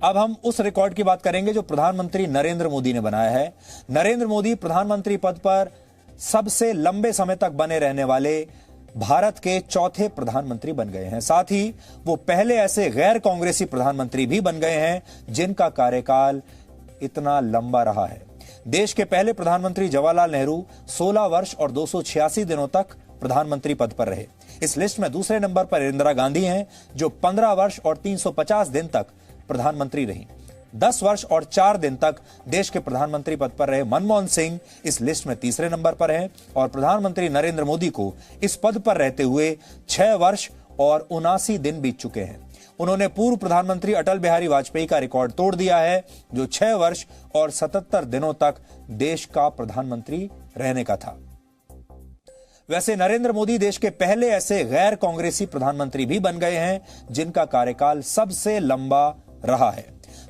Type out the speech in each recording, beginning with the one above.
अब हम उस रिकॉर्ड की बात करेंगे जो प्रधानमंत्री नरेंद्र मोदी ने बनाया है। नरेंद्र मोदी प्रधानमंत्री पद पर सबसे लंबे समय तक बने रहने वाले भारत के चौथे प्रधानमंत्री बन गए हैं। साथ ही वो पहले ऐसे गैर कांग्रेसी प्रधानमंत्री भी बन गए हैं जिनका कार्यकाल इतना लंबा रहा है। देश के पहले प्रधानमंत्री जवाहरलाल नेहरू 16 वर्ष और 286 दिनों तक प्रधानमंत्री पद पर रहे। इस लिस्ट में दूसरे नंबर पर इंदिरा गांधी हैं जो 15 वर्ष और 350 दिन तक प्रधानमंत्री रही। 10 वर्ष और 4 दिन तक देश के प्रधानमंत्री पद पर रहे मनमोहन सिंह इस लिस्ट में तीसरे नंबर पर हैं और प्रधानमंत्री नरेंद्र मोदी को इस पद पर रहते हुए 6 वर्ष और 79 दिन बीत चुके हैं। उन्होंने पूर्व प्रधानमंत्री अटल बिहारी वाजपेयी का रिकॉर्ड तोड़ दिया है जो 6 वर्ष और 77 दिनों तक देश का प्रधानमंत्री रहने का था। वैसे नरेंद्र मोदी देश के पहले ऐसे गैर कांग्रेसी प्रधानमंत्री भी बन गए हैं जिनका कार्यकाल सबसे लंबा रहा है।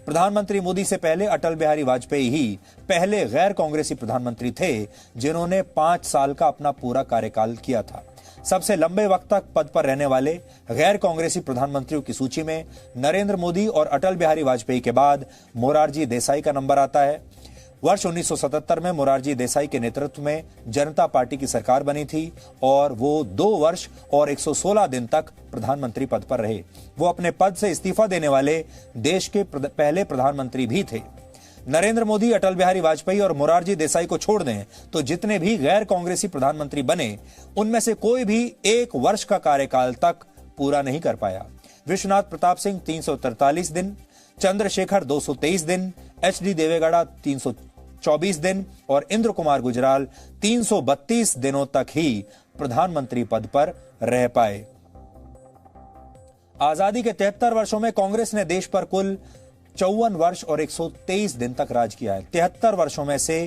प्रधानमंत्री मोदी से पहले अटल बिहारी वाजपेयी ही पहले गैर कांग्रेसी प्रधानमंत्री थे जिन्होंने 5 साल का अपना पूरा कार्यकाल किया था। सबसे लंबे वक्त तक पद पर रहने वाले गैर कांग्रेसी प्रधानमंत्रियों की सूची में नरेंद्र मोदी और अटल बिहारी वाजपेयी के बाद मोरारजी देसाई का नंबर आता है। वर्ष 1977 में मोरारजी देसाई के नेतृत्व में जनता पार्टी की सरकार बनी थी और वो 2 वर्ष और 116 दिन तक प्रधानमंत्री पद पर रहे। वो अपने पद से इस्तीफा देने वाले देश के पहले प्रधानमंत्री भी थे। नरेंद्र मोदी, अटल बिहारी वाजपेयी और मोरारजी देसाई को छोड़ दें तो जितने भी गैर कांग्रेसी प्रधानमंत्री बने उनमें से कोई भी 1 वर्ष का कार्यकाल तक पूरा नहीं कर पाया। विश्वनाथ प्रताप सिंह 343 दिन, चंद्रशेखर 223 दिन, एच.डी. देवेगौड़ा 324 दिन और इंद्र कुमार गुजराल 332 दिनों तक ही प्रधानमंत्री पद पर रह पाए। आजादी के 73 वर्षों में कांग्रेस ने देश पर कुल 54 वर्ष और 123 दिन तक राज किया है। 73 वर्षों में से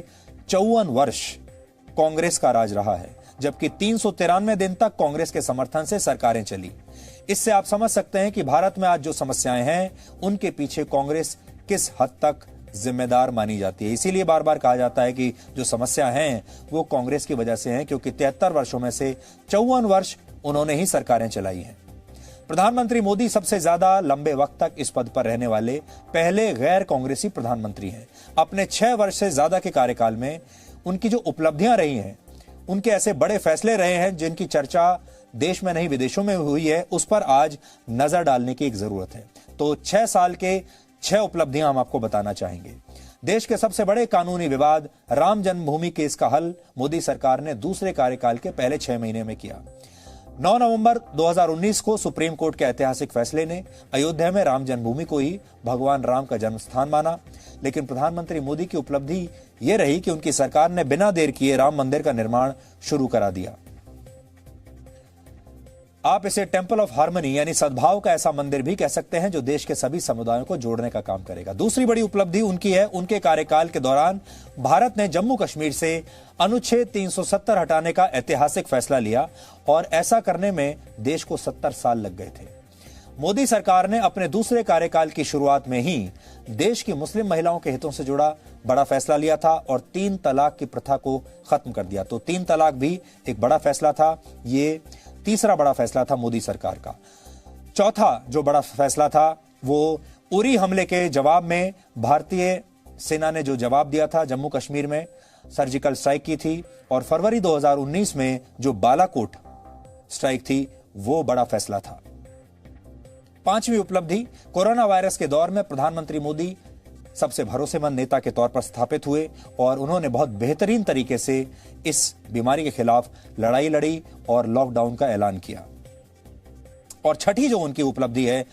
54 वर्ष कांग्रेस का राज रहा है, जबकि 393 दिन तक कांग्रेस के समर्थन से सरकारें चली। इससे आप समझ सकते हैं कि भारत में आज जो समस्याएं हैं उनके पीछे कांग्रेस किस हद तक जिम्मेदार मानी जाती है। इसीलिए बार बार कहा जाता है कि जो समस्या हैं वो कांग्रेस की वजह से हैं, क्योंकि 73 वर्षों में से 54 वर्ष उन्होंने ही सरकारें चलाई हैं। प्रधानमंत्री मोदी सबसे ज्यादा लंबे वक्त तक इस पद पर रहने वाले पहले गैर कांग्रेसी प्रधानमंत्री हैं। अपने 6 वर्ष से ज्यादा के कार्यकाल में उनकी जो उपलब्धियां रही हैं, उनके ऐसे बड़े फैसले रहे हैं जिनकी चर्चा देश में नहीं विदेशों में हुई है, उस पर आज नजर डालने की एक जरूरत है। तो 6 साल के 6 उपलब्धियां हम आपको बताना चाहेंगे। देश के सबसे बड़े कानूनी विवाद राम जन्मभूमि केस का हल मोदी सरकार ने दूसरे कार्यकाल के पहले 6 महीने में किया। 9 नवंबर 2019 को सुप्रीम कोर्ट के ऐतिहासिक फैसले ने अयोध्या में राम जन्मभूमि को ही भगवान राम का जन्म स्थान माना। लेकिन प्रधानमंत्री मोदी की उपलब्धि यह रही कि उनकी सरकार ने बिना देर किए राम मंदिर का निर्माण शुरू करा दिया। आप इसे टेंपल ऑफ हार्मनी यानी सद्भाव का ऐसा मंदिर भी कह सकते हैं जो देश के सभी समुदायों को जोड़ने का काम करेगा। दूसरी बड़ी उपलब्धि उनकी है, उनके कार्यकाल के दौरान भारत ने जम्मू कश्मीर से अनुच्छेद 370 हटाने का ऐतिहासिक फैसला लिया और ऐसा करने में देश को 70 साल लग गए थे। मोदी सरकार ने अपने दूसरे कार्यकाल की शुरुआत में ही देश की मुस्लिम महिलाओं के हितों से जुड़ा बड़ा फैसला लिया था और 3 तलाक की प्रथा को खत्म कर दिया। तो 3 तलाक भी एक बड़ा फैसला था। ये तीसरा बड़ा फैसला था मोदी सरकार का। चौथा जो बड़ा फैसला था वो उरी हमले के जवाब में भारतीय सेना ने जो जवाब दिया था, जम्मू कश्मीर में सर्जिकल स्ट्राइक की थी और फरवरी 2019 में जो बालाकोट स्ट्राइक थी वो बड़ा फैसला था। 5वीं उपलब्धि, कोरोना वायरस के दौर में प्रधानमंत्री मोदी सबसे भरोसेमंद नेता के तौर पर स्थापित हुए और उन्होंने बहुत बेहतरीन तरीके से इस बीमारी के खिलाफ लड़ाई लड़ी और लॉकडाउन का ऐलान किया। और छठी जो उनकी उपलब्धि है,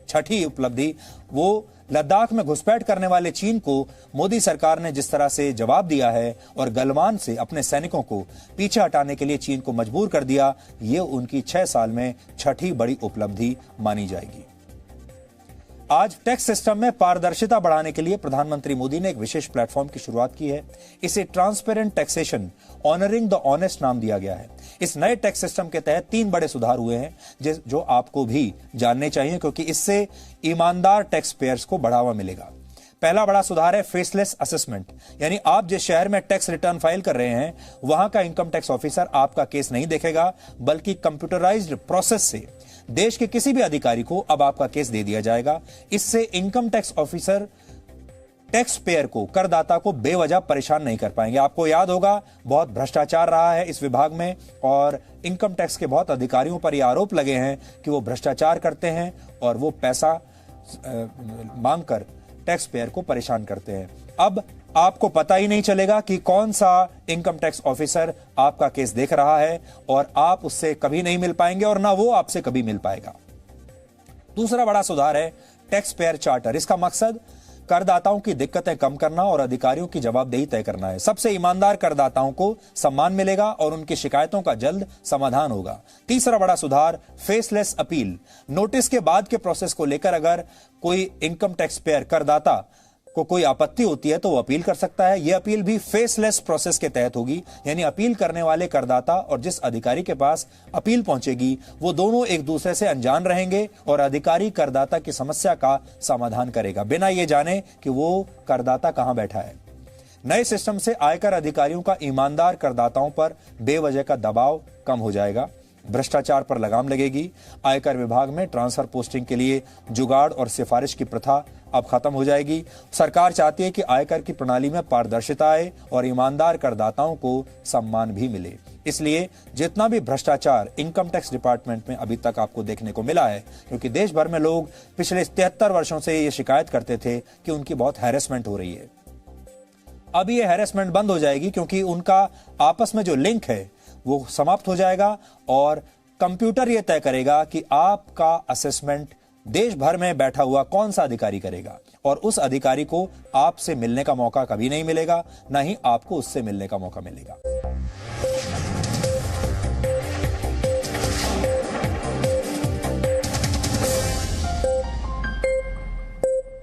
छठी उपलब्धि, वो लद्दाख में घुसपैठ करने वाले चीन को मोदी सरकार ने जिस तरह से जवाब दिया है और गलवान से अपने सैनिकों को पीछे हटाने के लिए चीन को मजबूर कर दिया, ये उनकी 6 साल में छठी बड़ी उपलब्धि मानी जाएगी। आज टैक्स सिस्टम में पारदर्शिता बढ़ाने के लिए प्रधानमंत्री मोदी ने एक विशेष प्लेटफॉर्म की शुरुआत की है। इसे transparent taxation honouring the honest नाम दिया गया है। इस नए टैक्स सिस्टम के तहत 3 बड़े सुधार हुए हैं जो आपको भी जानने चाहिए, क्योंकि इससे ईमानदार टैक्स पेयर्स को बढ़ावा मिलेगा। पहला बड़ा सुधार है फेसलेस असेसमेंट, यानी आप जिस शहर में टैक्स रिटर्न फाइल कर रहे हैं वहां का इनकम टैक्स ऑफिसर आपका केस नहीं देखेगा, बल्कि कंप्यूटराइज्ड प्रोसेस से देश के किसी भी अधिकारी को अब आपका केस दे दिया जाएगा। इससे income tax officer tax payer को, करदाता को बेवजह परेशान नहीं कर पाएंगे। आपको याद होगा बहुत भ्रष्टाचार रहा है इस विभाग में और इनकम टैक्स के बहुत अधिकारियों पर यह आरोप लगे हैं कि वो भ्रष्टाचार करते हैं और वो पैसा मांगकर टैक्स पेयर को परेशान करते हैं। अब आपको पता ही नहीं चलेगा कि कौन सा इनकम टैक्स ऑफिसर आपका केस देख रहा है और आप उससे कभी नहीं मिल पाएंगे और ना वो आपसे कभी मिल पाएगा। दूसरा बड़ा सुधार है टैक्स पेयर चार्टर। इसका मकसद करदाताओं की दिक्कतें कम करना और अधिकारियों की जवाबदेही तय करना है। सबसे ईमानदार करदाताओं को सम्मान मिलेगा और उनकी शिकायतों का जल्द समाधान होगा। तीसरा बड़ा सुधार फेसलेस अपील। नोटिस के बाद के प्रोसेस को लेकर अगर कोई इनकम टैक्स पेयर, करदाता को कोई आपत्ति होती है तो वो अपील कर सकता है। यह अपील भी फेसलेस प्रोसेस के तहत होगी, यानी अपील करने वाले करदाता और जिस अधिकारी के पास अपील पहुंचेगी वो दोनों एक दूसरे से अनजान रहेंगे और अधिकारी करदाता की समस्या का समाधान करेगा बिना ये जाने कि वो करदाता कहां बैठा है। नए सिस्टम से आयकर अधिकारियों का ईमानदार करदाताओं पर बेवजह का दबाव कम हो जाएगा, भ्रष्टाचार पर लगाम लगेगी। आयकर विभाग में ट्रांसफर पोस्टिंग के लिए जुगाड़ और सिफारिश की प्रथा अब खत्म हो जाएगी। सरकार चाहती है कि आयकर की प्रणाली में पारदर्शिता आए और ईमानदार करदाताओं को सम्मान भी मिले। इसलिए जितना भी भ्रष्टाचार इनकम टैक्स डिपार्टमेंट में अभी तक आपको देखने को मिला है, क्योंकि देश भर में लोग पिछले 73 वर्षों से ये शिकायत करते थे कि उनकी बहुत हैरेसमेंट हो रही है, अब ये हैरेसमेंट बंद हो जाएगी क्योंकि उनका आपस में जो लिंक है वो समाप्त हो जाएगा और कंप्यूटर यह तय करेगा कि आपका असेसमेंट देश भर में बैठा हुआ कौन सा अधिकारी करेगा और उस अधिकारी को आपसे मिलने का मौका कभी नहीं मिलेगा, ना ही आपको उससे मिलने का मौका मिलेगा।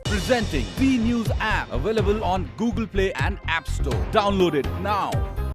Presenting B News app, available on Google Play and App Store. Download it now.